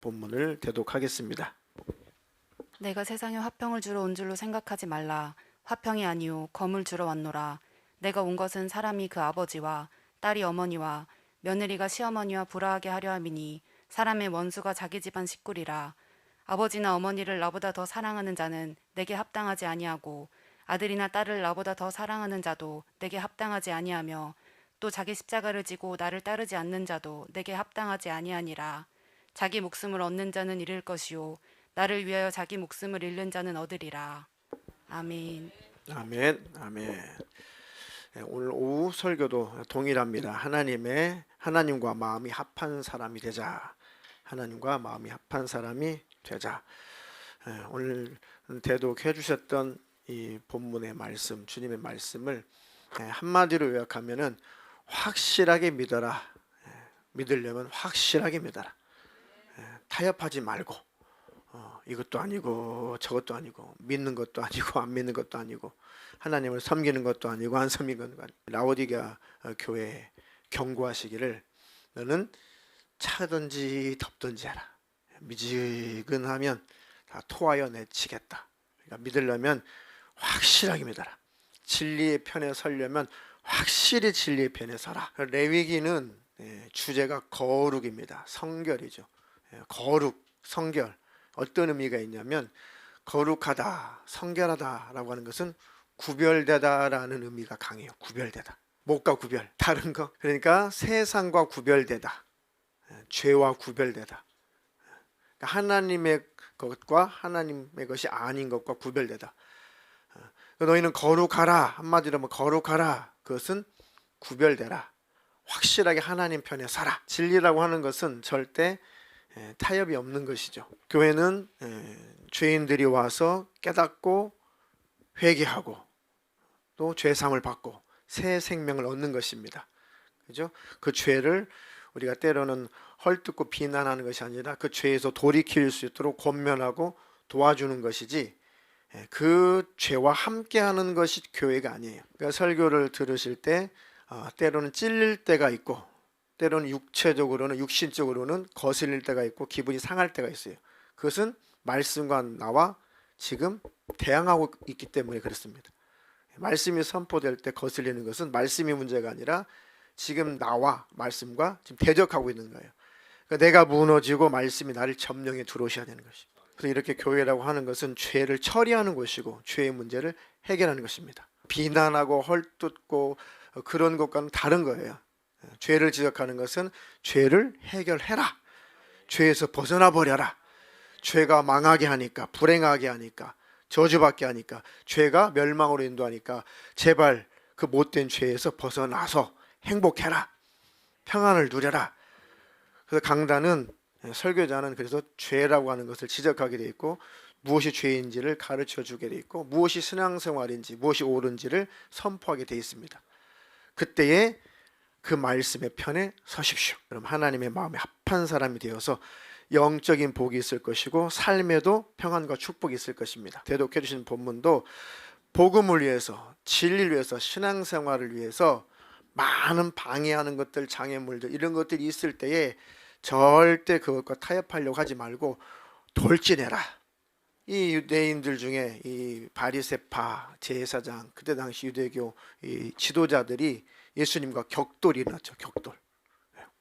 본문을 대독하겠습니다. 내가 세상에 화평을 주러 온 줄로 생각하지 말라. 화평이 아니요 검을 주러 왔노라. 내가 온 것은 사람이 그 아버지와 딸이 어머니와 며느리가 시어머니와 불화하게 하려 함이니 사람의 원수가 자기 집안 식구리라. 아버지나 어머니를 나보다 더 사랑하는 자는 내게 합당하지 아니하고 아들이나 딸을 나보다 더 사랑하는 자도 내게 합당하지 아니하며 또 자기 십자가를 지고 나를 따르지 않는 자도 내게 합당하지 아니하니라. 자기 목숨을 얻는 자는 잃을 것이요 나를 위하여 자기 목숨을 잃는 자는 얻으리라. 아멘. 아멘, 아멘. 오늘 오후 설교도 동일합니다. 하나님과 마음이 합한 사람이 되자. 하나님과 마음이 합한 사람이 되자. 오늘 대독해 주셨던 이 본문의 말씀, 주님의 말씀을 한마디로 요약하면은 확실하게 믿어라. 믿으려면 확실하게 믿어라. 타협하지 말고 이것도 아니고 저것도 아니고 믿는 것도 아니고 안 믿는 것도 아니고 하나님을 섬기는 것도 아니고 안 섬기는 것도 아니고 라오디게아 교회에 경고하시기를 너는 차든지 덥든지 하라. 미지근하면 다 토하여 내치겠다. 그러니까 믿으려면 확실하게 믿어라. 진리의 편에 서려면 확실히 진리의 편에 서라. 레위기는 주제가 거룩입니다. 성결이죠. 거룩, 성결. 어떤 의미가 있냐면 거룩하다, 성결하다라고 하는 것은 구별되다라는 의미가 강해요. 구별되다. 뭐가 구별? 다른 거. 그러니까 세상과 구별되다. 죄와 구별되다. 그러니까 하나님의 것과 하나님의 것이 아닌 것과 구별되다. 너희는 거룩하라. 한마디로 하면 거룩하라. 그것은 구별되라. 확실하게 하나님 편에 서라. 진리라고 하는 것은 절대 타협이 없는 것이죠. 교회는 죄인들이 와서 깨닫고 회개하고 또 죄상을 받고 새 생명을 얻는 것입니다. 그죠? 그 죄를 우리가 때로는 헐뜯고 비난하는 것이 아니라 그 죄에서 돌이킬 수 있도록 권면하고 도와주는 것이지 그 죄와 함께하는 것이 교회가 아니에요. 그러니까 설교를 들으실 때 때로는 찔릴 때가 있고 때로는 육신적으로는 거슬릴 때가 있고 기분이 상할 때가 있어요. 그것은 말씀과 나와 지금 대항하고 있기 때문에 그렇습니다. 말씀이 선포될 때 거슬리는 것은 말씀이 문제가 아니라 지금 나와 말씀과 지금 대적하고 있는 거예요. 그러니까 내가 무너지고 말씀이 나를 점령해 들어오셔야 되는 것입니다. 그래서 이렇게 교회라고 하는 것은 죄를 처리하는 곳이고 죄의 문제를 해결하는 것입니다. 비난하고 헐뜯고 그런 것과는 다른 거예요. 죄를 지적하는 것은 죄를 해결해라. 죄에서 벗어나 버려라. 죄가 망하게 하니까, 불행하게 하니까, 저주받게 하니까, 죄가 멸망으로 인도하니까 제발 그 못된 죄에서 벗어나서 행복해라. 평안을 누려라. 그래서 강단은 설교자는 그래서 죄라고 하는 것을 지적하게 돼 있고 무엇이 죄인지를 가르쳐 주게 돼 있고 무엇이 신앙생활인지 무엇이 옳은지를 선포하게 돼 있습니다. 그때에 그 말씀의 편에 서십시오. 그럼 하나님의 마음에 합한 사람이 되어서 영적인 복이 있을 것이고 삶에도 평안과 축복이 있을 것입니다. 대독해 주신 본문도 복음을 위해서, 진리를 위해서, 신앙생활을 위해서 많은 방해하는 것들, 장애물들 이런 것들이 있을 때에 절대 그것과 타협하려고 하지 말고 돌진해라. 이 유대인들 중에 이 바리새파 제사장 그때 당시 유대교 이 지도자들이 예수님과 격돌이 났죠.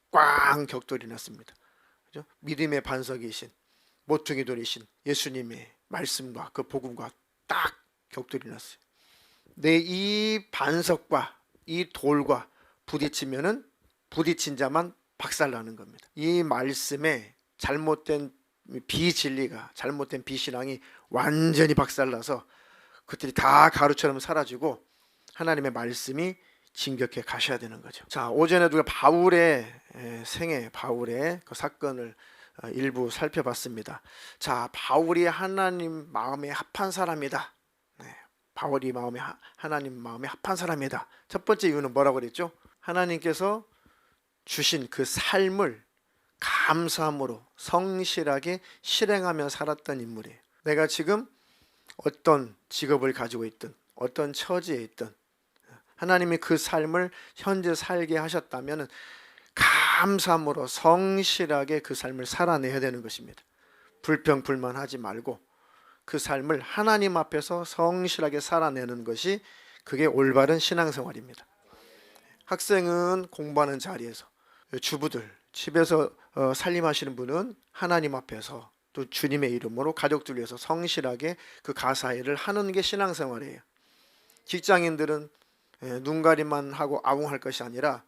꽝 격돌이 났습니다. 그죠? 믿음의 반석이신 모퉁이 돌이신 예수님의 말씀과 그 복음과 딱 격돌이 났어요. 내 이 반석과 이 돌과 부딪힌 자만 박살나는 겁니다. 이 말씀에 잘못된 비진리가 잘못된 비신앙이 완전히 박살나서 그들이 다 가루처럼 사라지고 하나님의 말씀이 진격해 가셔야 되는 거죠. 자, 오전에도 우리가 바울의 그 사건을 일부 살펴봤습니다. 자, 바울이 하나님 마음에 합한 사람이다. 바울이 하나님 마음에 합한 사람이다. 첫 번째 이유는 뭐라고 그랬죠? 하나님께서 주신 그 삶을 감사함으로 성실하게 실행하며 살았던 인물이에요. 내가 지금 어떤 직업을 가지고 있든 어떤 처지에 있든 하나님이 그 삶을 현재 살게 하셨다면 감사함으로 성실하게 그 삶을 살아내야 되는 것입니다. 불평불만하지 말고 그 삶을 하나님 앞에서 성실하게 살아내는 것이 그게 올바른 신앙생활입니다. 학생은 공부하는 자리에서, 주부들 집에서 살림하시는 분은 하나님 앞에서 또 주님의 이름으로 가족들 위해서 성실하게 그 가사일을 하는 게 신앙생활이에요. 직장인들은 눈가림만 하고 아웅할 것이 아니라,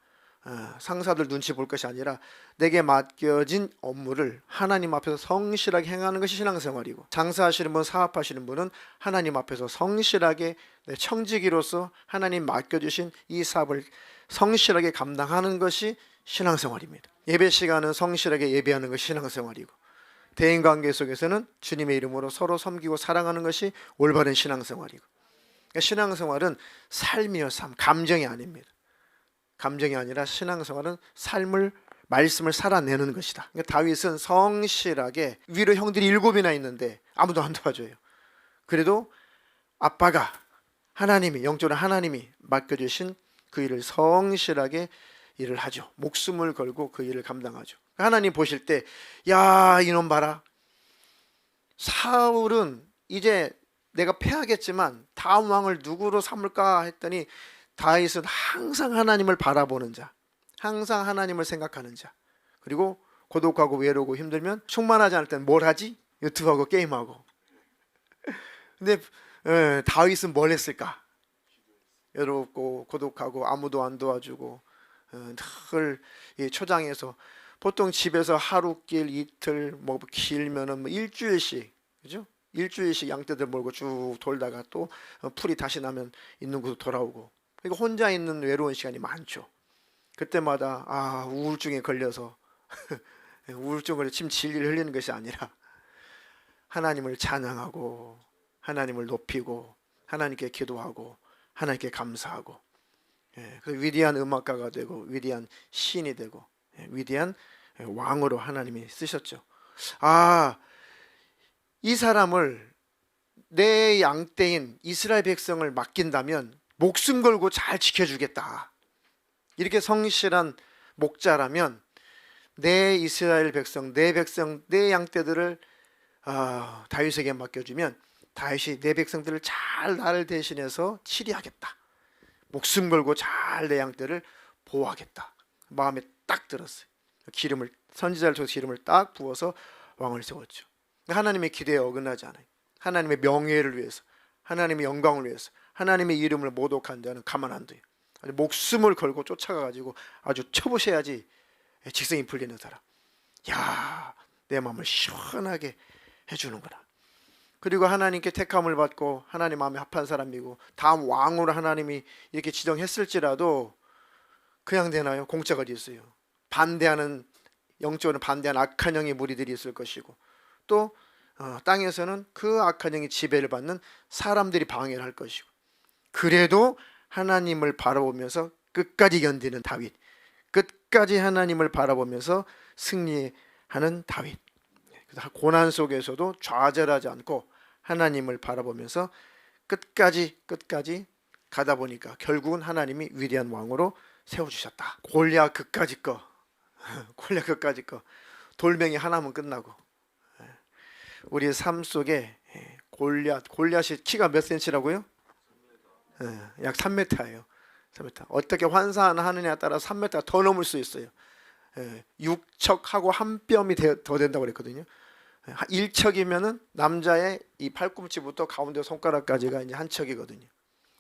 상사들 눈치 볼 것이 아니라 내게 맡겨진 업무를 하나님 앞에서 성실하게 행하는 것이 신앙생활이고, 장사하시는 분, 사업하시는 분은 하나님 앞에서 성실하게 청지기로서 하나님 맡겨주신 이 사업을 성실하게 감당하는 것이 신앙생활입니다. 예배 시간은 성실하게 예배하는 것이 신앙생활이고, 대인관계 속에서는 주님의 이름으로 서로 섬기고 사랑하는 것이 올바른 신앙생활이고, 그러니까 신앙생활은 삶이요 삶, 감정이 아닙니다. 감정이 아니라 신앙생활은 삶을, 말씀을 살아내는 것이다. 그러니까 다윗은 성실하게, 위로 형들이 7이나 있는데 아무도 안 도와줘요. 그래도 아빠가, 하나님이, 영적으로 하나님이 맡겨주신 그 일을 성실하게 일을 하죠. 목숨을 걸고 그 일을 감당하죠. 하나님 보실 때, 야 이놈 봐라, 사울은 이제 내가 패하겠지만 다음 왕을 누구로 삼을까 했더니 다윗은 항상 하나님을 바라보는 자, 항상 하나님을 생각하는 자, 그리고 고독하고 외로우고 힘들면 충만하지 않을 때는 뭘 하지? 유튜브하고 게임하고. 근데 다윗은 뭘 했을까? 외롭고 고독하고 아무도 안 도와주고 늘 초장에서, 보통 집에서 하루길 이틀, 뭐 길면은 뭐 일주일씩, 그죠? 일주일씩 양떼들 몰고 쭉 돌다가 또 풀이 다시 나면 있는 곳으로 돌아오고. 그러니까 혼자 있는 외로운 시간이 많죠. 그때마다 우울증에 걸려서 우울증으로 침 진리를 흘리는 것이 아니라 하나님을 찬양하고 하나님을 높이고 하나님께 기도하고 하나님께 감사하고, 그 위대한 음악가가 되고 위대한 시인이 되고 위대한 왕으로 하나님이 쓰셨죠. 이 사람을 내 양떼인 이스라엘 백성을 맡긴다면 목숨 걸고 잘 지켜주겠다. 이렇게 성실한 목자라면 내 이스라엘 백성, 내 양떼들을 다윗에게 맡겨주면 다윗이 내 백성들을 잘 나를 대신해서 치리하겠다. 목숨 걸고 잘 내 양떼를 보호하겠다. 마음에 딱 들었어요. 기름을, 선지자를 통해서 기름을 딱 부어서 왕을 세웠죠. 하나님의 기대에 어긋나지 않아요. 하나님의 명예를 위해서, 하나님의 영광을 위해서, 하나님의 이름을 모독한 자는 가만 안 둬요. 아주 목숨을 걸고 쫓아가가지고 아주 쳐보셔야지 직성이 풀리는 사람. 야, 내 마음을 시원하게 해주는구나. 그리고 하나님께 택함을 받고 하나님 마음에 합한 사람이고 다음 왕으로 하나님이 이렇게 지정했을지라도 그냥 되나요? 공짜가 있어요. 반대하는, 영적으로 반대하는 악한 영의 무리들이 있을 것이고, 또 땅에서는 그 악한 영의 지배를 받는 사람들이 방해를 할 것이고, 그래도 하나님을 바라보면서 끝까지 견디는 다윗, 끝까지 하나님을 바라보면서 승리하는 다윗. 고난 속에서도 좌절하지 않고 하나님을 바라보면서 끝까지 가다 보니까 결국은 하나님이 위대한 왕으로 세워주셨다. 골리앗 그까짓 거, 골리앗 그까짓 거, 돌멩이 하나면 끝나고. 우리 삶 속에 골리앗이 키가 몇 센치라고요? 약 3m예요. 3m. 어떻게 환산하느냐에 따라 3m가 더 넘을 수 있어요. 6척하고 한 뼘이 더 된다고 그랬거든요. 1척이면은 남자의 이 팔꿈치부터 가운데 손가락까지가 이제 한 척이거든요.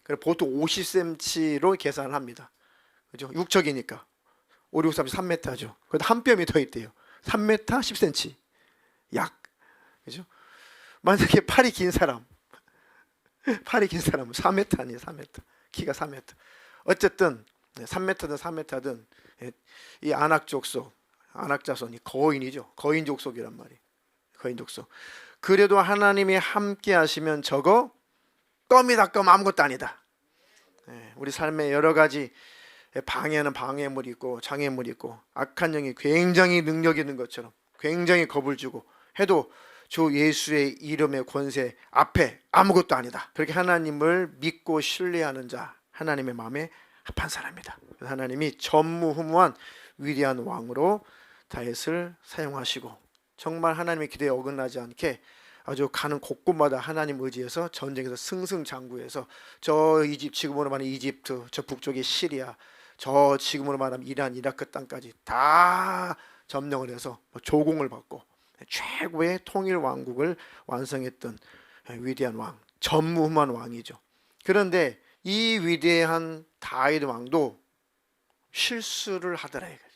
그래서 보통 50cm로 계산을 합니다. 그죠? 6척이니까 5, 6, 3, 3m죠. 그래도 한 뼘이 더 있대요. 3m 10cm 약. 그죠? 만약에 팔이 긴 사람은 4m 아니에요. 4m. 키가 4m. 어쨌든 3m든 4m든 이 안악자손이 거인이죠. 거인 족속이란 말이에요. 거인 족속. 그래도 하나님이 함께 하시면 저거 껌이다. 껌 아무것도 아니다. 우리 삶에 여러 가지 방해하는 방해물이 있고 장애물이 있고 악한 영이 굉장히 능력 있는 것처럼 굉장히 겁을 주고 해도 주 예수의 이름의 권세 앞에 아무것도 아니다. 그렇게 하나님을 믿고 신뢰하는 자, 하나님의 마음에 합한 사람이다. 하나님이 전무후무한 위대한 왕으로 다윗을 사용하시고 정말 하나님의 기대에 어긋나지 않게 아주 가는 곳곳마다 하나님 의지해서 전쟁에서 승승장구해서 저 이집 지금으로 말하면 이집트, 저 북쪽의 시리아, 저 지금으로 말하면 이란, 이라크 땅까지 다 점령을 해서 조공을 받고 최고의 통일 왕국을 완성했던 위대한 왕, 전무후무한 왕이죠. 그런데 이 위대한 다윗 왕도 실수를 하더라 이거지.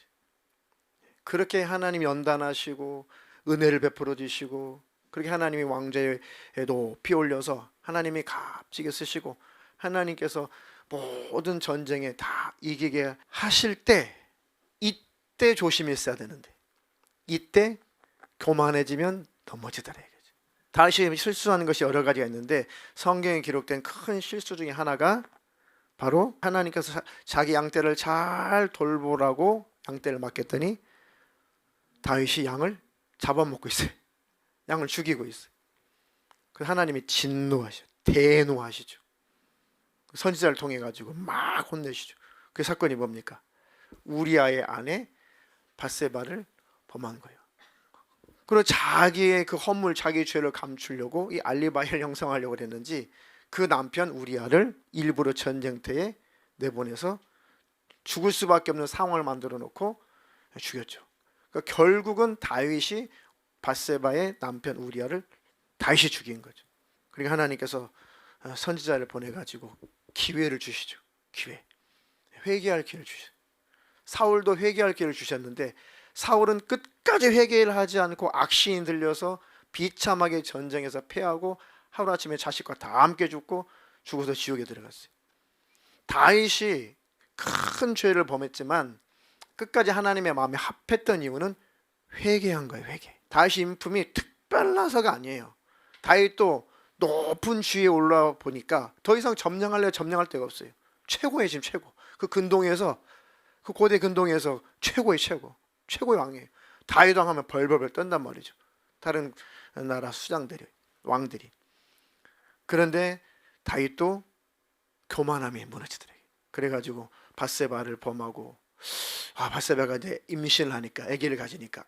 그렇게 하나님이 연단하시고 은혜를 베풀어 주시고 그렇게 하나님이 왕좌에 높이 올려서 하나님이 값지게 쓰시고 하나님께서 모든 전쟁에 다 이기게 하실 때 이때 조심했어야 되는데 이때 교만해지면 넘어지더라 이거죠. 다시 실수하는 것이 여러 가지가 있는데 성경에 기록된 큰 실수 중에 하나가 바로 하나님께서 자기 양떼를 잘 돌보라고 양떼를 맡겼더니 다윗이 양을 잡아먹고 있어요. 양을 죽이고 있어요. 그 하나님이 진노하시죠. 대노하시죠. 선지자를 통해 가지고 막 혼내시죠. 그 사건이 뭡니까? 우리아의 아내 밧세바를 범한 거예요. 그리고 자기의 그 허물, 자기의 죄를 감추려고 이 알리바이를 형성하려고 했는지 그 남편 우리아를 일부러 전쟁터에 내보내서 죽을 수밖에 없는 상황을 만들어 놓고 죽였죠. 그러니까 결국은 다윗이 밧세바의 남편 우리아를 다윗이 죽인 거죠. 그러니까 하나님께서 선지자를 보내가지고 기회를 주시죠. 기회. 회개할 기회를 주시죠. 사울도 회개할 기회를 주셨는데 사울은 끝까지 회개를 하지 않고 악신이 들려서 비참하게 전쟁에서 패하고 하루아침에 자식과 다 함께 죽고 죽어서 지옥에 들어갔어요. 다윗이 큰 죄를 범했지만 끝까지 하나님의 마음에 합했던 이유는 회개한 거예요. 회개. 다윗이 인품이 특별나서가 아니에요. 다윗도 높은 지위에 올라 보니까 더 이상 점령할 데가 없어요. 최고의 지금 최고. 그 근동에서 그 고대 근동에서 최고의 최고의 왕이에요. 다윗 왕 하면 벌벌벌 떤단 말이죠. 다른 나라 수장들이 왕들이. 그런데 다윗도 교만함이 무너지더래요. 그래가지고 밧세바를 범하고 밧세바가 이제 임신을 하니까 아기를 가지니까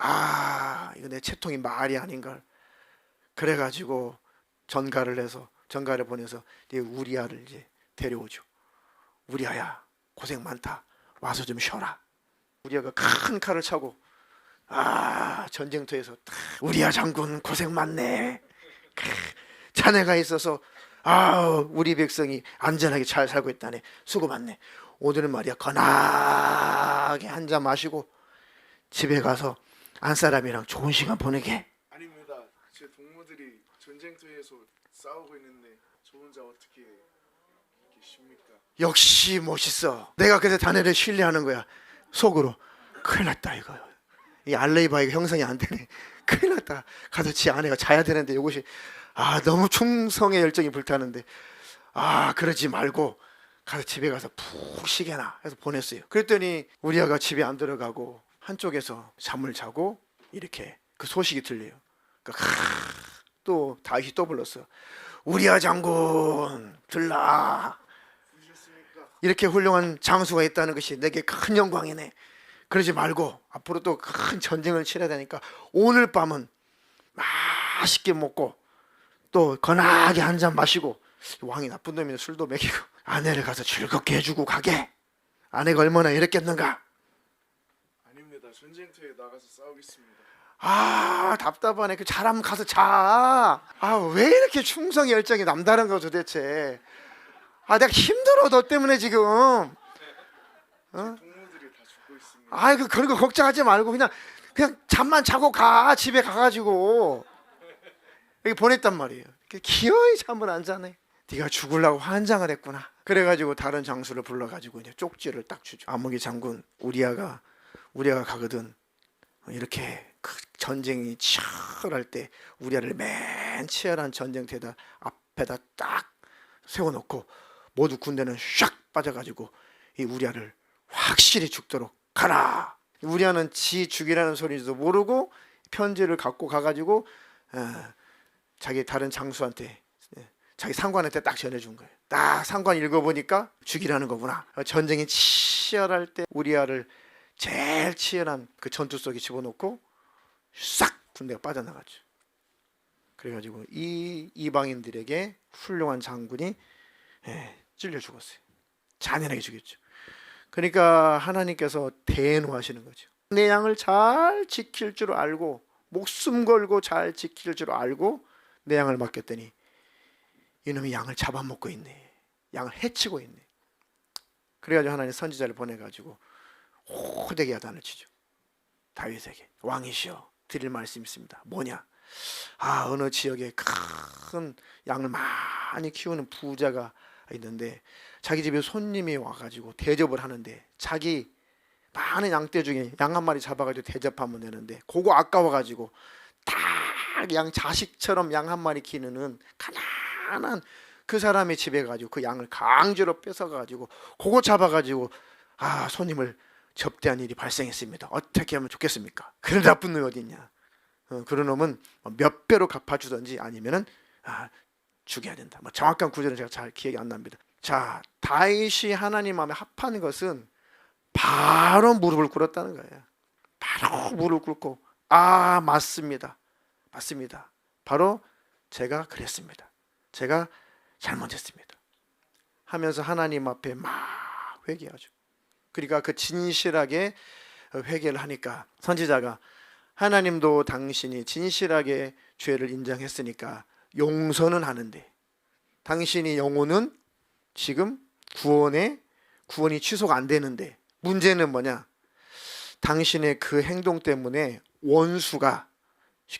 이거 내 채통이 말이 아닌걸. 그래가지고 전가를 보내서 우리아를 이제 데려오죠. 우리아야 고생 많다. 와서 좀 쉬어라. 우리아가 큰 칼을 차고 전쟁터에서 우리아 장군 고생 많네. 자네가 있어서 우리 백성이 안전하게 잘 살고 있다네. 수고 많네. 오늘은 말이야 건하게 한 잔 마시고 집에 가서 안사람이랑 좋은 시간 보내게. 아닙니다. 제 동무들이 전쟁터에서 싸우고 있는데 저 혼자 어떻게 계십니까? 역시 멋있어. 내가 그래서 자네를 신뢰하는 거야. 속으로 큰일 났다 이거. 이 알레이바이가 형성이 안 되네. 큰일 났다. 가서 지 아내가 자야 되는데 이것이 너무 충성의 열정이 불타는데 그러지 말고 가서 집에 가서 푹 쉬게나 해서 보냈어요. 그랬더니 우리 아가 집에 안 들어가고 한쪽에서 잠을 자고 이렇게 그 소식이 들려요. 그러니까 또 다윗이 또 불렀어. 우리아 장군 들라. 이렇게 훌륭한 장수가 있다는 것이 내게 큰 영광이네. 그러지 말고 앞으로 또 큰 전쟁을 치러야 되니까 오늘 밤은 맛있게 먹고 또 건하게 한 잔 마시고, 왕이 나쁜 놈이네. 술도 먹이고 아내를 가서 즐겁게 해주고 가게. 아내가 얼마나 이랬겠는가. 아닙니다. 전쟁터에 나가서 싸우겠습니다. 답답하네. 그 잘하면 가서 자. 왜 이렇게 충성 열정이 남다른 거 도대체. 내가 힘들어 너 때문에 지금. 동무들이 다 죽고 있습니다. 그런 거 걱정하지 말고 그냥 잠만 자고 가. 집에 가가지고 이렇게 보냈단 말이에요. 기어이 잠을 안 자네. 네가 죽으려고 환장을 했구나. 그래가지고 다른 장수를 불러가지고 이제 쪽지를 딱 주죠. 아무개 장군 우리아가 가거든. 이렇게 그 전쟁이 치열할 때 우리아를 맨 치열한 전쟁터에다 앞에다 딱 세워놓고 모두 군대는 샥 빠져가지고 이 우리아를 확실히 죽도록 가라. 우리아는 지 죽이라는 소리도 모르고 편지를 갖고 가가지고 자기 다른 장수한테, 자기 상관한테 딱 전해준 거예요. 딱 상관 읽어보니까 죽이라는 거구나. 전쟁이 치열할 때 우리아를 제일 치열한 그 전투 속에 집어넣고 싹 군대가 빠져나갔죠. 그래가지고 이 이방인들에게 훌륭한 장군이 찔려 죽었어요. 잔인하게 죽였죠. 그러니까 하나님께서 대노하시는 거죠. 내 양을 잘 지킬 줄 알고 목숨 걸고 잘 지킬 줄 알고 내 양을 맡겼더니 이놈이 양을 잡아먹고 있네. 양을 해치고 있네. 그래가지고 하나님 선지자를 보내가지고 호되게 야단을 치죠. 다윗에게 왕이시여 드릴 말씀이 있습니다. 뭐냐? 어느 지역에 큰 양을 많이 키우는 부자가 있는데 자기 집에 손님이 와가지고 대접을 하는데 자기 많은 양떼 중에 양 한 마리 잡아가지고 대접하면 되는데 그거 아까워가지고 딱 양 자식처럼 양 한 마리 키우는 가난한 그 사람의 집에 가지고 그 양을 강제로 뺏어가지고 그거 잡아가지고 손님을 접대한 일이 발생했습니다. 어떻게 하면 좋겠습니까? 그런 나쁜 놈이 어디 있냐? 그런 놈은 몇 배로 갚아주든지 아니면은 죽여야 된다. 정확한 구절은 제가 잘 기억이 안 납니다. 자, 다윗이 하나님 마음에 합한 것은 바로 무릎을 꿇었다는 거예요. 바로 무릎을 꿇고 맞습니다. 맞습니다. 바로 제가 그랬습니다. 제가 잘못했습니다. 하면서 하나님 앞에 막 회개하죠. 그러니까 그 진실하게 회개를 하니까 선지자가 하나님도 당신이 진실하게 죄를 인정했으니까 용서는 하는데 당신이 영혼은 지금 구원이 취소가 안 되는데 문제는 뭐냐? 당신의 그 행동 때문에 원수가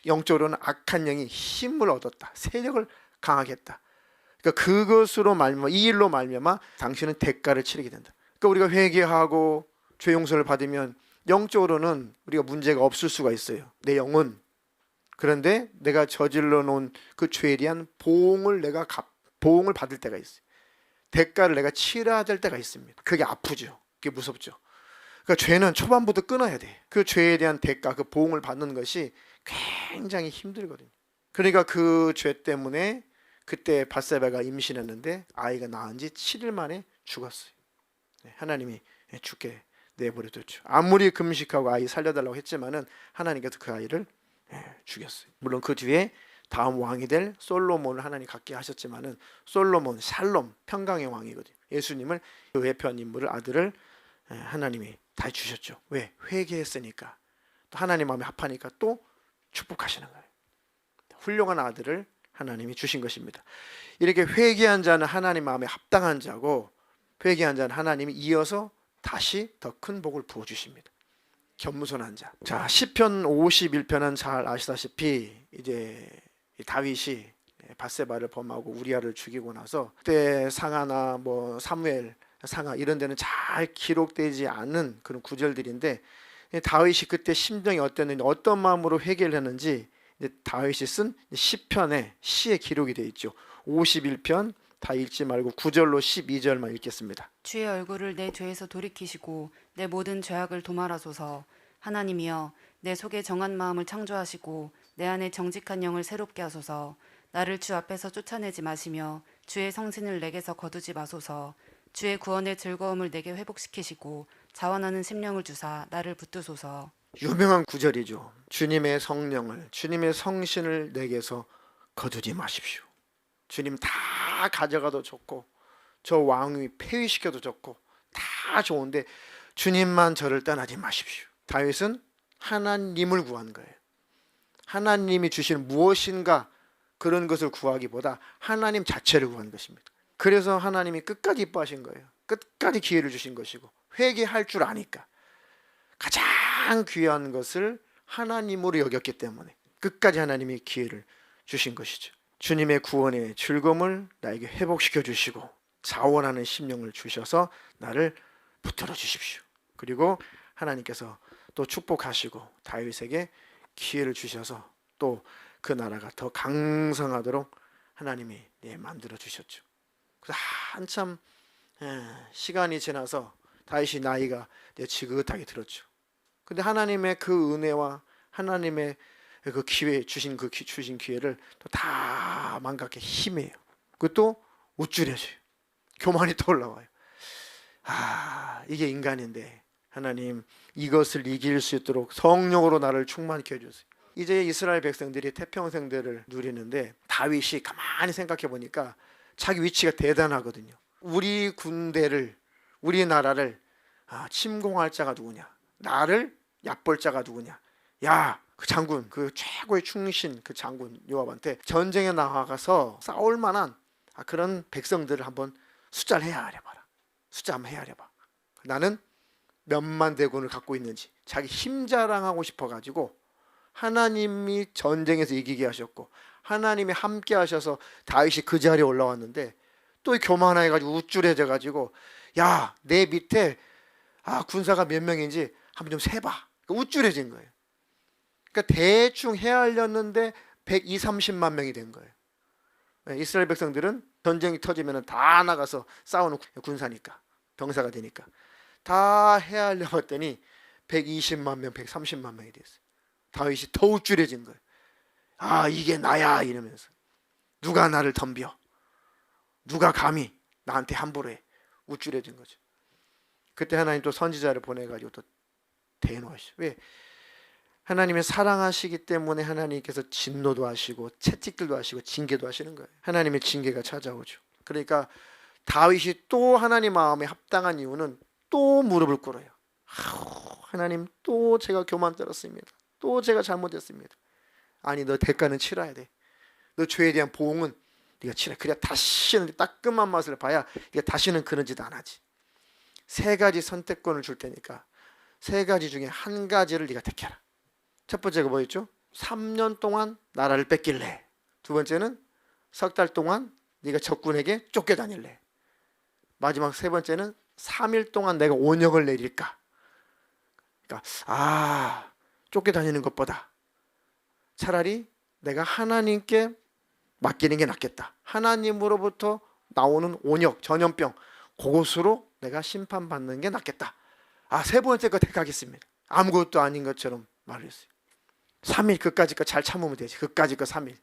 영적으로는 악한 영이 힘을 얻었다. 세력을 강하게 했다. 그러니까 그것으로 말미암아 이 일로 말미암아 당신은 대가를 치르게 된다. 그러니까 우리가 회개하고 죄 용서를 받으면 영적으로는 우리가 문제가 없을 수가 있어요. 내 영은. 그런데 내가 저질러 놓은 그 죄에 대한 보응을 받을 때가 있어요. 대가를 내가 치러야 될 때가 있습니다. 그게 아프죠. 그게 무섭죠. 그러니까 죄는 초반부터 끊어야 돼. 그 죄에 대한 대가, 그 보응을 받는 것이 굉장히 힘들거든요. 그러니까 그 죄 때문에 그때 밧세바가 임신했는데 아이가 낳은 지 7일 만에 죽었어요. 하나님이 죽게 내버려뒀죠. 아무리 금식하고 아이 살려달라고 했지만은 하나님께서 그 아이를 죽였어요. 물론 그 뒤에 다음 왕이 될 솔로몬을 하나님 갖게 하셨지만은 솔로몬, 샬롬, 평강의 왕이거든요. 예수님을 그 외표한 인물을 아들을 하나님이 다 주셨죠. 왜? 회개했으니까. 또 하나님 마음에 합하니까 또 축복하시는 거예요. 훌륭한 아들을 하나님이 주신 것입니다. 이렇게 회개한 자는 하나님 마음에 합당한 자고 회개한 자는 하나님이 이어서 다시 더 큰 복을 부어 주십니다. 겸손한 자. 자, 시편 51편은 잘 아시다시피 이제 다윗이 밧세바를 범하고 우리아를 죽이고 나서 그때 상하나 사무엘 상하 이런 데는 잘 기록되지 않은 그런 구절들인데 다윗이 그때 심정이 어땠는지 어떤 마음으로 회개를 했는지 다윗이 쓴 시편에 시에 기록이 되어 있죠. 51편 다 읽지 말고 9절로 12절만 읽겠습니다. 주의 얼굴을 내 죄에서 돌이키시고 내 모든 죄악을 도말하소서. 하나님이여 내 속에 정한 마음을 창조하시고 내 안에 정직한 영을 새롭게 하소서. 나를 주 앞에서 쫓아내지 마시며 주의 성신을 내게서 거두지 마소서. 주의 구원의 즐거움을 내게 회복시키시고 자원하는 심령을 주사 나를 붙드소서. 유명한 구절이죠. 주님의 성령을, 주님의 성신을 내게서 거두지 마십시오. 주님 다 가져가도 좋고 저 왕위 폐위시켜도 좋고 다 좋은데 주님만 저를 떠나지 마십시오. 다윗은 하나님을 구한 거예요. 하나님이 주신 무엇인가 그런 것을 구하기보다 하나님 자체를 구한 것입니다. 그래서 하나님이 끝까지 이뻐하신 거예요. 끝까지 기회를 주신 것이고 회개할 줄 아니까 가장 귀한 것을 하나님으로 여겼기 때문에 끝까지 하나님이 기회를 주신 것이죠. 주님의 구원의 즐거움을 나에게 회복시켜 주시고 자원하는 심령을 주셔서 나를 붙들어 주십시오. 그리고 하나님께서 또 축복하시고 다윗에게 기회를 주셔서 또 그 나라가 더 강성하도록 하나님이 만들어 주셨죠. 그래서 한참 시간이 지나서 다윗이 나이가 지긋하게 들었죠. 근데 하나님의 그 은혜와 하나님의 그 기회 주신 기회를 또 다 망각해 힘해요. 그것도 우쭐해져요. 교만이 또 올라와요. 이게 인간인데 하나님 이것을 이길 수 있도록 성령으로 나를 충만케 해주세요. 이제 이스라엘 백성들이 태평생대를 누리는데 다윗이 가만히 생각해 보니까 자기 위치가 대단하거든요. 우리 군대를, 우리나라를 침공할 자가 누구냐? 나를 얕볼 자가 누구냐? 야, 그 장군, 그 최고의 충신 그 장군 요압한테 전쟁에 나가서 싸울 만한 그런 백성들을 한번 숫자를 헤아려봐라. 숫자 한번 헤아려봐. 나는 몇만 대군을 갖고 있는지 자기 힘 자랑하고 싶어가지고 하나님이 전쟁에서 이기게 하셨고 하나님이 함께 하셔서 다윗이 그 자리에 올라왔는데 또 교만해가지고 우쭐해져가지고 야, 내 밑에 군사가 몇 명인지 한번 좀 세봐. 우쭐해진 거예요. 그러니까 대충 헤아렸는데 120, 30만 명이 된 거예요. 이스라엘 백성들은 전쟁이 터지면 다 나가서 싸우는 군사니까, 병사가 되니까 다 헤아려 봤더니 120만 명, 130만 명이 됐어요. 다윗이 더 우쭐해진 거예요. 이게 나야 이러면서 누가 나를 덤벼? 누가 감히 나한테 함부로 해? 우쭐해진 거죠. 그때 하나님 또 선지자를 보내가지고 또 대노하시죠. 왜? 하나님의 사랑하시기 때문에 하나님께서 진노도 하시고 채찍들도 하시고 징계도 하시는 거예요. 하나님의 징계가 찾아오죠. 그러니까 다윗이 또 하나님 마음에 합당한 이유는 또 무릎을 꿇어요. 하나님, 또 제가 교만 떨었습니다. 또 제가 잘못했습니다. 아니, 너 대가는 치러야 돼. 너 죄에 대한 보응은 네가 치러. 그래야 다시는 따끔한 맛을 봐야 네가 다시는 그런 짓 안 하지. 세 가지 선택권을 줄 테니까 세 가지 중에 한 가지를 네가 택해라. 첫 번째가 뭐였죠? 3년 동안 나라를 뺏길래. 두 번째는 석 달 동안 네가 적군에게 쫓겨다닐래. 마지막 세 번째는 3일 동안 내가 온역을 내릴까. 그러니까 쫓겨다니는 것보다 차라리 내가 하나님께 맡기는 게 낫겠다. 하나님으로부터 나오는 온역, 전염병, 그것으로 내가 심판받는 게 낫겠다. 세 번째 거 택하겠습니다. 아무것도 아닌 것처럼 말을 했어요. 3일, 그까짓 거 잘 참으면 되지. 그까짓 거 3일.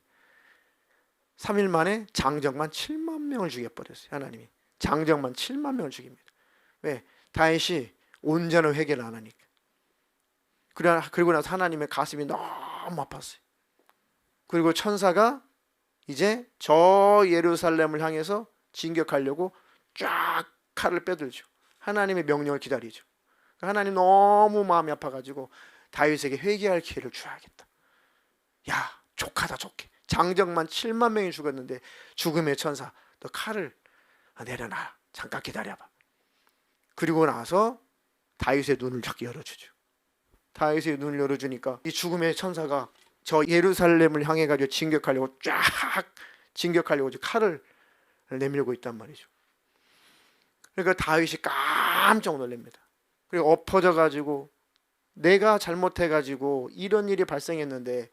3일 만에 장정만 7만 명을 죽여버렸어요. 하나님이 장정만 7만 명을 죽입니다. 왜? 다윗이 온전한 회개를 안 하니까. 그리고 나서 하나님의 가슴이 너무 아팠어요. 그리고 천사가 이제 저 예루살렘을 향해서 진격하려고 쫙 칼을 빼들죠. 하나님의 명령을 기다리죠. 하나님 너무 마음이 아파가지고 다윗에게 회개할 기회를 줘야겠다. 야, 족하다 족해. 장정만 7만 명이 죽었는데 죽음의 천사, 너 칼을 내려놔. 잠깐 기다려봐. 그리고 나서 다윗의 눈을 쫙 열어주죠. 다윗의 눈을 열어주니까 이 죽음의 천사가 저 예루살렘을 향해 가지고 진격하려고 칼을 내밀고 있단 말이죠. 그러니까 다윗이 깜짝 놀랍니다. 그리고 엎어져 가지고 내가 잘못해 가지고 이런 일이 발생했는데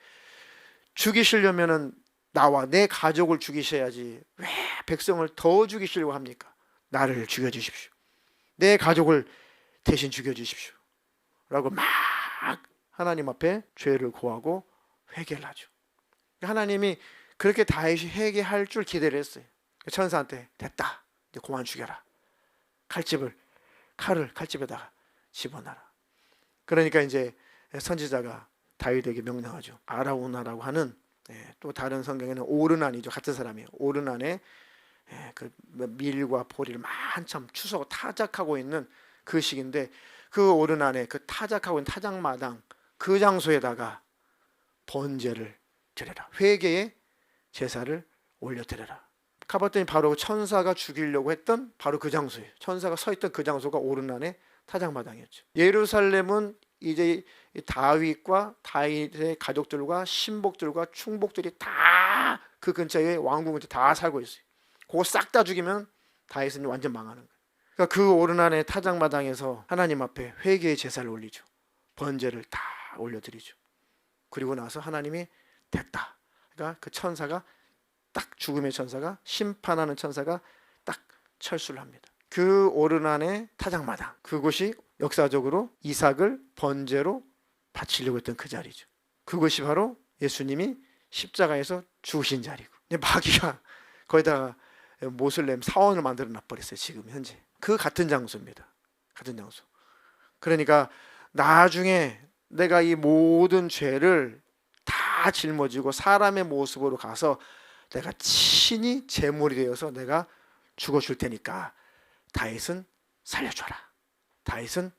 죽이시려면은 나와 내 가족을 죽이셔야지 왜 백성을 더 죽이시려고 합니까? 나를 죽여주십시오. 내 가족을 대신 죽여주십시오. 라고 막 하나님 앞에 죄를 고하고 회개를 하죠. 하나님이 그렇게 다윗이 회개할 줄 기대를 했어요. 천사한테 됐다. 이제 그만 죽여라. 칼을 칼집에다가 집어넣어라. 그러니까 이제 선지자가 다윗에게 명령하죠. 아라우나라고 하는 또 다른 성경에는 오르난이죠. 같은 사람이에요. 오르난에 그 밀과 보리를 한참 추수하고 타작하고 있는 그 시기인데 그 오르난에 그 타작하고 있는 타작마당 그 장소에다가 번제를 드려라. 회개의 제사를 올려드려라. 가봤더니 바로 천사가 죽이려고 했던 바로 그 장소예요. 천사가 서 있던 그 장소가 오르난의 타작마당이었죠. 예루살렘은 이제 다윗과 다윗의 가족들과 신복들과 충복들이 다 그 근처에 왕궁 근처에 다 살고 있어요. 그거 싹 다 죽이면 다윗은 완전 망하는 거예요. 그러니까 그 오르난의 타작마당에서 하나님 앞에 회개의 제사를 올리죠. 번제를 다 올려드리죠. 그리고 나서 하나님이 됐다. 그러니까 그 천사가 딱 죽음의 천사가 심판하는 천사가 딱 철수를 합니다. 그 오르난의 타작마당 그곳이 역사적으로 이삭을 번제로 바치려고 했던 그 자리죠. 그것이 바로 예수님이 십자가에서 죽으신 자리고 마귀가 거기다가 모슬렘 사원을 만들어 놔버렸어요. 지금 현재 그 같은 장소입니다. 같은 장소. 그러니까 나중에 내가 이 모든 죄를 다 짊어지고 사람의 모습으로 가서 내가 친히 제물이 되어서 내가 죽어줄 테니까 다윗은 살려줘라. 다윗은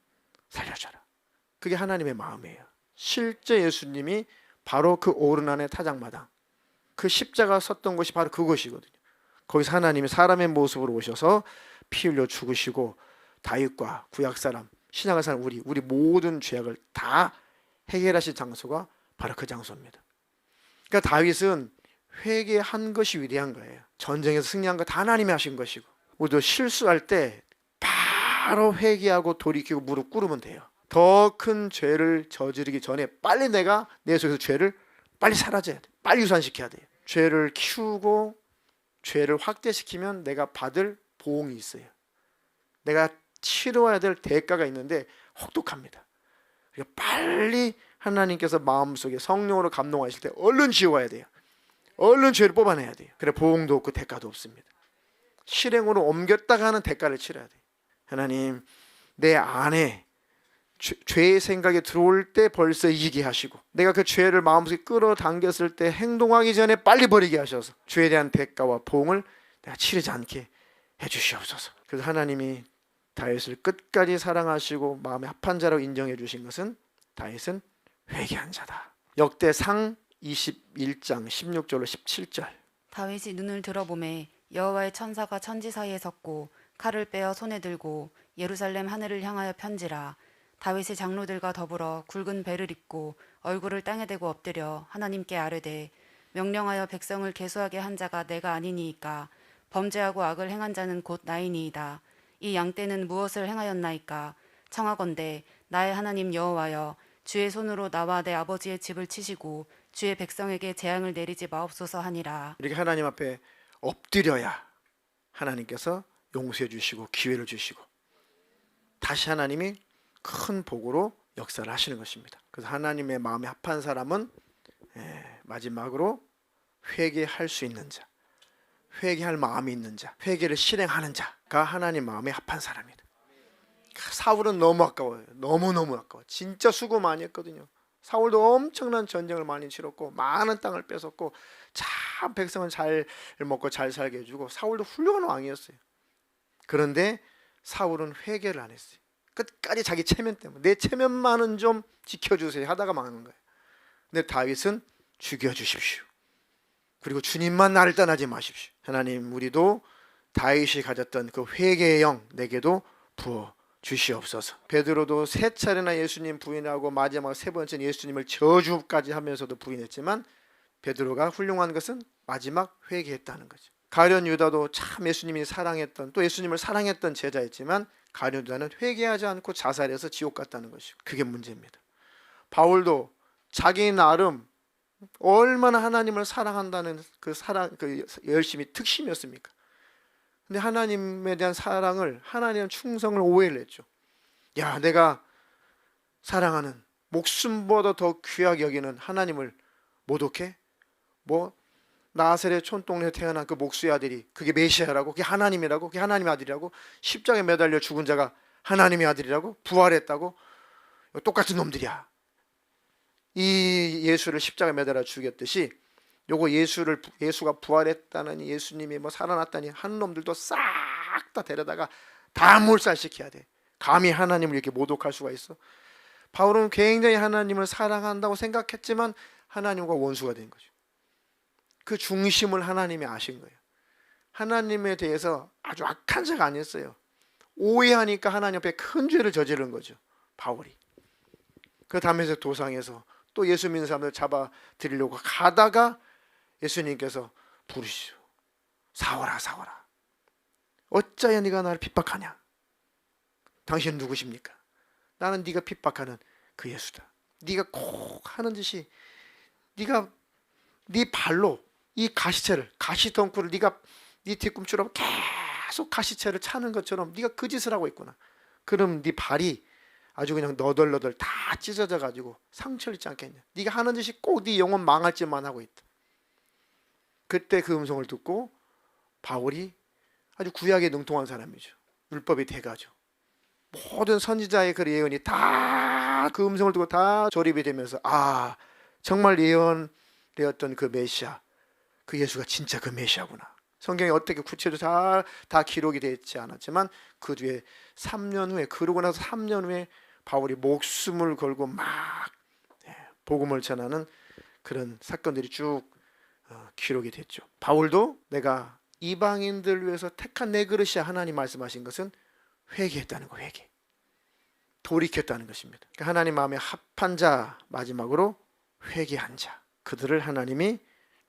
살려줘라. 그게 하나님의 마음이에요. 실제 예수님이 바로 그 오르난의 타작마당, 그 십자가 섰던 곳이 바로 그곳이거든요. 거기서 하나님이 사람의 모습으로 오셔서 피 흘려 죽으시고 다윗과 구약사람, 신약의 사람 우리 모든 죄악을 다 해결하신 장소가 바로 그 장소입니다. 그러니까 다윗은 회개한 것이 위대한 거예요. 전쟁에서 승리한 거 다 하나님이 하신 것이고, 우리도 실수할 때 바로 회개하고 돌이키고 무릎 꿇으면 돼요. 더 큰 죄를 저지르기 전에 빨리 내가 내 속에서 죄를 빨리 사라져야 돼. 빨리 유산시켜야 돼요. 죄를 키우고 죄를 확대시키면 내가 받을 보응이 있어요. 내가 치러야 될 대가가 있는데 혹독합니다. 그러니까 빨리 하나님께서 마음속에 성령으로 감동하실 때 얼른 지워야 돼요. 얼른 죄를 뽑아내야 돼요. 그래 보응도 없고 대가도 없습니다. 실행으로 옮겼다가 하는 대가를 치러야 돼요. 하나님, 내 안에 죄의 생각이 들어올 때 벌써 이기게 하시고, 내가 그 죄를 마음속에 끌어당겼을 때 행동하기 전에 빨리 버리게 하셔서 죄에 대한 대가와 보응을 내가 치르지 않게 해주시옵소서. 그래서 하나님이 다윗을 끝까지 사랑하시고 마음에 합한 자라고 인정해 주신 것은 다윗은 회개한 자다. 역대상 21장 16절로 17절. 다윗이 눈을 들어보매 여호와의 천사가 천지 사이에 섰고 칼을 빼어 손에 들고 예루살렘 하늘을 향하여 편지라. 다윗의 장로들과 더불어 굵은 배를 입고 얼굴을 땅에 대고 엎드려 하나님께 아뢰되 명령하여 백성을 계수하게 한 자가 내가 아니니이까. 범죄하고 악을 행한 자는 곧 나이니이다. 이 양떼는 무엇을 행하였나이까. 청하건대 나의 하나님 여호와여, 주의 손으로 나와 내 아버지의 집을 치시고 주의 백성에게 재앙을 내리지 마옵소서 하니라. 이렇게 하나님 앞에 엎드려야 하나님께서 용서해 주시고 기회를 주시고 다시 하나님이 큰 복으로 역사를 하시는 것입니다. 그래서 하나님의 마음에 합한 사람은 마지막으로 회개할 수 있는 자, 회개할 마음이 있는 자, 회개를 실행하는 자가 하나님 마음에 합한 사람이다. 사울은 너무 아까워요. 너무너무 아까워. 진짜 수고 많이 했거든요. 사울도 엄청난 전쟁을 많이 치렀고 많은 땅을 뺏었고 참 백성은 잘 먹고 잘 살게 해주고 사울도 훌륭한 왕이었어요. 그런데 사울은 회개를 안 했어요. 끝까지 자기 체면 때문에 내 체면만은 좀 지켜주세요 하다가 망한 거예요. 근데 다윗은 죽여주십시오. 그리고 주님만 나를 떠나지 마십시오. 하나님, 우리도 다윗이 가졌던 그 회개의 영 내게도 부어 주시옵소서. 베드로도 3차례나 예수님 부인하고 마지막 3번째 예수님을 저주까지 하면서도 부인했지만 베드로가 훌륭한 것은 마지막 회개했다는 거죠. 가룟 유다도 참 예수님이 사랑했던, 또 예수님을 사랑했던 제자였지만 가룟 유다는 회개하지 않고 자살해서 지옥 갔다는 것이고, 그게 문제입니다. 바울도 자기 나름 얼마나 하나님을 사랑한다는 그 사랑, 그 열심이 특심이었습니까? 근데 하나님에 대한 사랑을, 하나님의 충성을 오해를 했죠. 야, 내가 사랑하는 목숨보다 더 귀하게 여기는 하나님을 모독해? 뭐 나사렛 촌동네에 태어난 그 목수의 아들이 그게 메시아라고? 그게 하나님이라고? 그게 하나님의 아들이라고? 십자가에 매달려 죽은 자가 하나님의 아들이라고? 부활했다고? 똑같은 놈들이야. 이 예수를 십자가에 매달아 죽였듯이 요거 예수가 부활했다느니 예수님이 뭐 살아났다니 하는 놈들도 싹 다 데려다가 다 몰살시켜야 돼. 감히 하나님을 이렇게 모독할 수가 있어? 바울은 굉장히 하나님을 사랑한다고 생각했지만 하나님과 원수가 된 거죠. 그 중심을 하나님이 아신 거예요. 하나님에 대해서 아주 악한 자가 아니었어요. 오해하니까 하나님 앞에 큰 죄를 저지른 거죠, 바울이. 그 다음에 도상에서 또 예수 믿는 사람들 잡아들이려고 가다가 예수님께서 부르시죠. 사울아, 사울아, 어찌하여 네가 나를 핍박하냐? 당신은 누구십니까? 나는 네가 핍박하는 그 예수다. 네가 꼭 하는 짓이, 네가 네 발로 이 가시채를, 가시덩굴을 네가 네 뒤꿈치로 계속 가시채를 차는 것처럼 네가 그 짓을 하고 있구나. 그럼 네 발이 아주 그냥 너덜너덜 다 찢어져 가지고 상처를 입지 않겠냐. 네가 하는 짓이 꼭 네 영혼 망할 짓만 하고 있다. 그때 그 음성을 듣고 바울이 아주 구약에 능통한 사람이죠. 율법의 대가죠. 모든 선지자의 그 예언이 다 그 음성을 듣고 다 조립이 되면서 정말 예언되었던 그 메시아, 그 예수가 진짜 그 메시아구나. 성경에 어떻게 구체적으로 다 기록이 되어 있지 않았지만 그 뒤에 3년 후에, 그러고 나서 3년 후에 바울이 목숨을 걸고 막 복음을 전하는 그런 사건들이 쭉 기록이 됐죠. 바울도 내가 이방인들 위해서 택한 내 그릇이 하나님 말씀하신 것은 회개했다는 거, 회개. 돌이켰다는 것입니다. 그러니까 하나님 마음에 합한 자, 마지막으로 회개한 자, 그들을 하나님이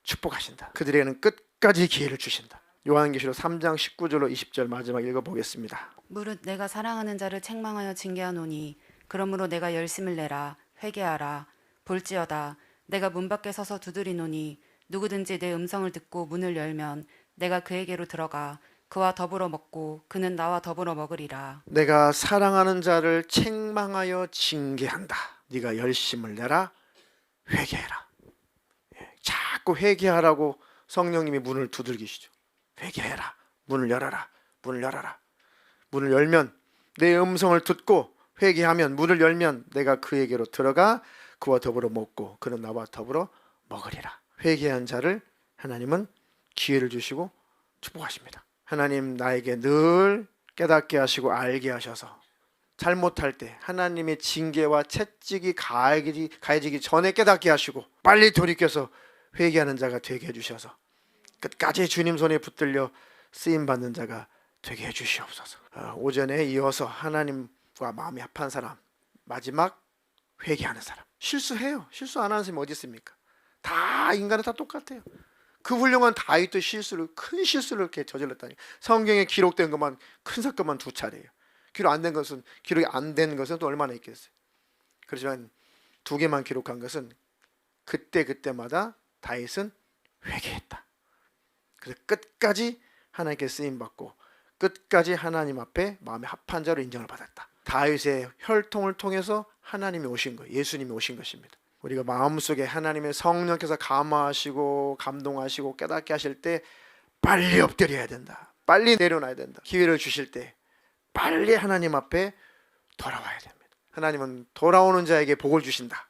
축복하신다. 그들에게는 끝까지 기회를 주신다. 요한계시록 3장 19절로 20절 마지막 읽어보겠습니다. 무릇 내가 사랑하는 자를 책망하여 징계하노니 그러므로 내가 열심을 내라 회개하라. 볼지어다 내가 문 밖에 서서 두드리노니 누구든지 내 음성을 듣고 문을 열면 내가 그에게로 들어가 그와 더불어 먹고 그는 나와 더불어 먹으리라. 내가 사랑하는 자를 책망하여 징계한다. 네가 열심을 내라, 회개해라. 자꾸 회개하라고 성령님이 문을 두들기시죠. 회개해라, 문을 열어라, 문을 열어라. 문을 열면, 내 음성을 듣고 회개하면, 문을 열면 내가 그에게로 들어가 그와 더불어 먹고 그는 나와 더불어 먹으리라. 회개한 자를 하나님은 기회를 주시고 축복하십니다. 하나님 나에게 늘 깨닫게 하시고 알게 하셔서 잘못할 때 하나님의 징계와 채찍이 가해지기 전에 깨닫게 하시고 빨리 돌이켜서 회개하는 자가 되게 해주셔서 끝까지 주님 손에 붙들려 쓰임받는 자가 되게 해주시옵소서. 오전에 이어서 하나님과 마음이 합한 사람, 마지막 회개하는 사람. 실수해요. 실수 안 하는 사람이 어디 있습니까? 다 인간은 다 똑같아요. 그 훌륭한 다윗도 큰 실수를 이렇게 저질렀다니. 성경에 기록된 것만, 큰 사건만 2차례예요. 기록이 안 된 것은 또 얼마나 있겠어요. 그렇지만 2개만 기록한 것은 그때마다 다윗은 회개했다. 그래서 끝까지 하나님께 쓰임 받고 끝까지 하나님 앞에 마음에 합한 자로 인정을 받았다. 다윗의 혈통을 통해서 하나님이 오신 거예요. 예수님이 오신 것입니다. 우리가 마음속에 하나님의 성령께서 감화하시고 감동하시고 깨닫게 하실 때 빨리 엎드려야 된다. 빨리 내려놔야 된다. 기회를 주실 때 빨리 하나님 앞에 돌아와야 됩니다. 하나님은 돌아오는 자에게 복을 주신다.